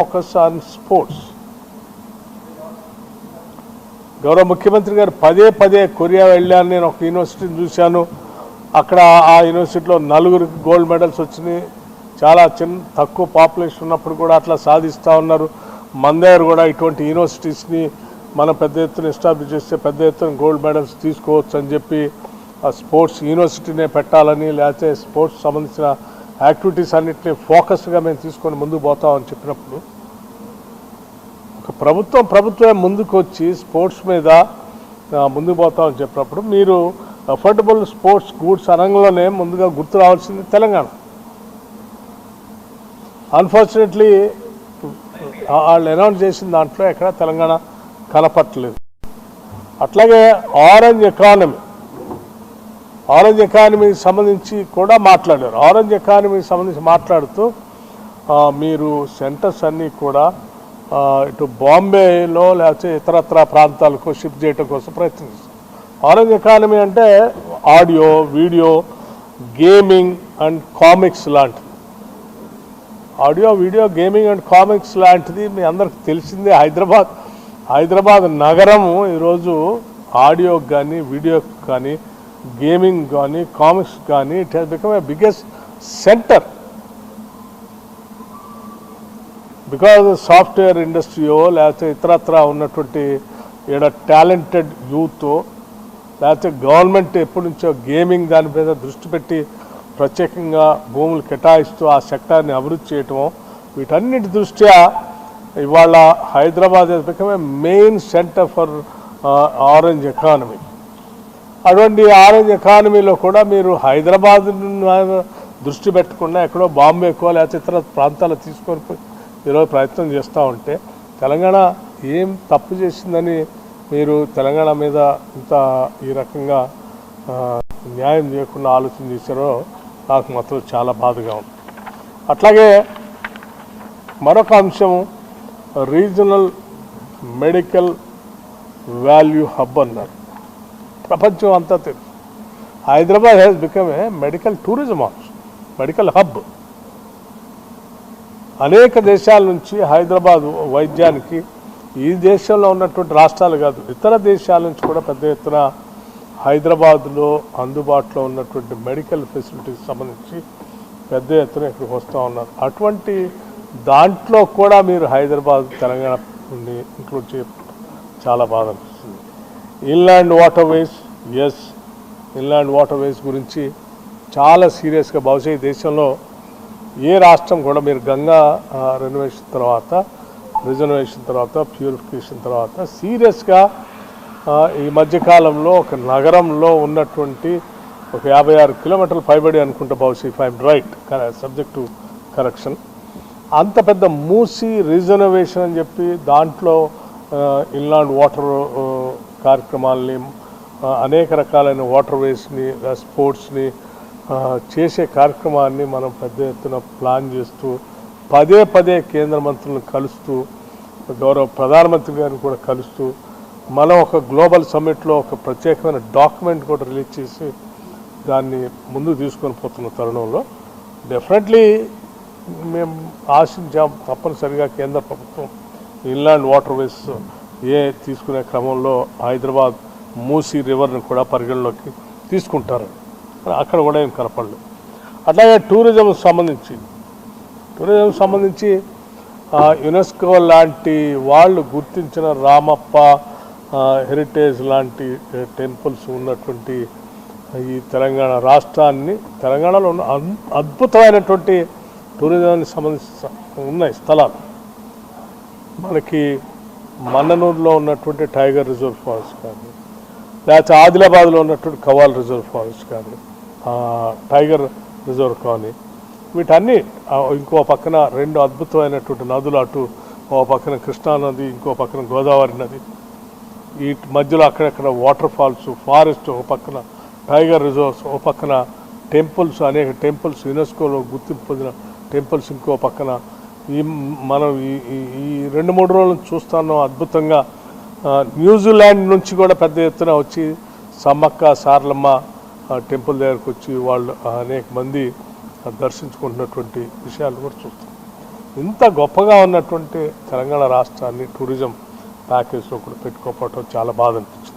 Focus on sports. గౌరవ ముఖ్యమంత్రి గారు పదే పదే కొరియా వెళ్ళాను. నేను ఒక యూనివర్సిటీని చూశాను. అక్కడ ఆ యూనివర్సిటీలో 4 గోల్డ్ మెడల్స్ వచ్చినాయి. చాలా తక్కువ పాపులేషన్ ఉన్నప్పుడు కూడా అట్లా సాధిస్తూ ఉన్నారు. మన దగ్గర కూడా ఇటువంటి యూనివర్సిటీస్ని మనం పెద్ద ఎత్తున ఎస్టాబ్లిష్ చేస్తే పెద్ద ఎత్తున గోల్డ్ మెడల్స్ తీసుకోవచ్చు అని చెప్పి ఆ స్పోర్ట్స్ యూనివర్సిటీనే పెట్టాలని, లేకపోతే స్పోర్ట్స్ సంబంధించిన యాక్టివిటీస్ అన్నింటినీ ఫోకస్గా మేము తీసుకొని ముందుకు పోతామని చెప్పినప్పుడు ఒక ప్రభుత్వం ముందుకు వచ్చి స్పోర్ట్స్ మీద ముందుకు పోతామని చెప్పినప్పుడు మీరు అఫోర్డబుల్ స్పోర్ట్స్ గూడ్స్ అనగానే ముందుగా గుర్తు రావాల్సింది తెలంగాణ. అన్ఫార్చునేట్లీ వాళ్ళు అనౌన్స్ చేసిన దాంట్లో ఎక్కడ తెలంగాణ కనపట్టలేదు. అట్లాగే ఆరెంజ్ ఎకానమీకి సంబంధించి కూడా మాట్లాడారు. ఆరెంజ్ ఎకానమీకి సంబంధించి మాట్లాడుతూ మీరు సెంటర్స్ అన్నీ కూడా ఇటు బాంబేలో లేకపోతే ఇతరత్ర ప్రాంతాలకు షిఫ్ట్ చేయడం కోసం ప్రయత్నిస్తారు. ఆరెంజ్ ఎకానమీ అంటే audio, video, gaming and comics లాంటిది. Audio, video, gaming and comics లాంటిది మీ అందరికి తెలిసిందే. హైదరాబాద్ నగరము ఈరోజు ఆడియోకి కానీ, వీడియోకి కానీ, గేమింగ్ కానీ, కామిక్స్ కానీ it has become a biggest center. Because software ఇండస్ట్రీయో లేకపోతే ఇతరత్ర ఉన్నటువంటి ఇక్కడ టాలెంటెడ్ యూత్, లేకపోతే గవర్నమెంట్ ఎప్పటి నుంచో గేమింగ్ దాని మీద దృష్టి పెట్టి ప్రత్యేకంగా భూములు కేటాయిస్తూ ఆ సెక్టార్ని అభివృద్ధి చేయటము, వీటన్నిటి దృష్ట్యా ఇవాళ Hyderabad has become a main centre for orange economy. అటువంటి ఆరెంజ్ ఎకానమీలో కూడా మీరు హైదరాబాద్ దృష్టి పెట్టకుండా ఎక్కడో బాంబేకో లేకపోతే ఇతర ప్రాంతాలు తీసుకొని పోయి ఈరోజు ప్రయత్నం చేస్తూ ఉంటే తెలంగాణ ఏం తప్పు చేసిందని మీరు తెలంగాణ మీద ఇంత ఈ రకంగా న్యాయం చేయకుండా ఆలోచన చేశారో నాకు మాత్రం చాలా బాధగా ఉంది. అట్లాగే మరొక అంశం రీజనల్ మెడికల్ వాల్యూ హబ్ అన్నారు. ప్రపంచం అంతా తెలుసు Hyderabad has become A medical tourism also, medical hub. అనేక దేశాల నుంచి హైదరాబాద్ వైద్యానికి ఈ దేశంలో ఉన్నటువంటి రాష్ట్రాలు కాదు ఇతర దేశాల నుంచి కూడా పెద్ద ఎత్తున హైదరాబాద్లో అందుబాటులో ఉన్నటువంటి మెడికల్ ఫెసిలిటీకి సంబంధించి పెద్ద ఎత్తున ఇక్కడికి వస్తూ ఉన్నారు. అటువంటి దాంట్లో కూడా మీరు హైదరాబాద్ తెలంగాణ నుండి ఇంక్లూడ్ చేయడం చాలా బాధ అనిపిస్తుంది. ఇన్లాండ్ వాటర్వేస్, ఇన్లాండ్ వాటర్వేస్ గురించి చాలా సీరియస్గా బహుశా ఈ దేశంలో ఏ రాష్ట్రం కూడా మీరు గంగా రిజర్వేషన్ తర్వాత ప్యూరిఫికేషన్ తర్వాత సీరియస్గా ఈ మధ్యకాలంలో ఒక నగరంలో ఉన్నటువంటి ఒక 56 కిలోమీటర్లు పైబడి అనుకుంటా బహుశా if I'm right, subject to correction, అంత పెద్ద మూసి రిజర్వేషన్ అని చెప్పి దాంట్లో ఇన్లాండ్ వాటర్ కార్యక్రమాలని అనేక రకాలైన వాటర్వేస్ని స్పోర్ట్స్ని చేసే కార్యక్రమాన్ని మనం పెద్ద ఎత్తున ప్లాన్ చేస్తూ పదే కేంద్ర మంత్రులను కలుస్తూ గౌరవ ప్రధానమంత్రి గారిని కూడా కలుస్తూ మనం ఒక గ్లోబల్ సమ్మిట్లో ఒక ప్రత్యేకమైన డాక్యుమెంట్ కూడా రిలీజ్ చేసి దాన్ని ముందుకు తీసుకొని పోతున్న తరుణంలో డెఫినెట్లీ మేము ఆశించాం తప్పనిసరిగా కేంద్ర ప్రభుత్వం ఇన్లాండ్ వాటర్వేస్ తీసుకునే క్రమంలో హైదరాబాద్ మూసీ రివర్ని కూడా పరిగణలోకి తీసుకుంటారు. అక్కడ కూడా ఏం కనపడలేదు. అట్లాగే టూరిజం సంబంధించి యునెస్కో లాంటి వాళ్ళు గుర్తించిన రామప్ప హెరిటేజ్ లాంటి టెంపుల్స్ ఉన్నటువంటి ఈ తెలంగాణ రాష్ట్రాన్ని, తెలంగాణలో ఉన్న అద్భుతమైనటువంటి టూరిజానికి సంబంధించి ఉన్నాయి స్థలాలు. మనకి మన్ననూరులో ఉన్నటువంటి టైగర్ రిజర్వ్ ఫారెస్ట్ కానీ, లేకపోతే ఆదిలాబాద్లో ఉన్నటువంటి కవాల్ రిజర్వ్ ఫారెస్ట్ కానీ, టైగర్ రిజర్వ్ కానీ, వీటన్నీ ఇంకో పక్కన 2 అద్భుతమైనటువంటి నదులు, అటు ఓ పక్కన కృష్ణానది, ఇంకో పక్కన గోదావరి నది, ఈ మధ్యలో అక్కడక్కడ వాటర్ ఫాల్స్, ఫారెస్ట్, ఒక పక్కన టైగర్ రిజర్వ్స్, ఒక పక్కన టెంపుల్స్, అనేక టెంపుల్స్ యునెస్కోలో గుర్తింపు పొందిన టెంపుల్స్, ఇంకో పక్కన మనం ఈ 2-3 రోజులు చూస్తాను అద్భుతంగా న్యూజిలాండ్ నుంచి కూడా పెద్ద ఎత్తున వచ్చి సమ్మక్క సారలమ్మ టెంపుల్ దగ్గరకు వచ్చి వాళ్ళు అనేక మంది దర్శించుకుంటున్నటువంటి విషయాలు కూడా చూస్తాం. ఇంత గొప్పగా ఉన్నటువంటి తెలంగాణ రాష్ట్రాన్ని టూరిజం ప్యాకేజ్లో కూడా పెట్టుకోకపోవటం చాలా బాధ అనిపించింది.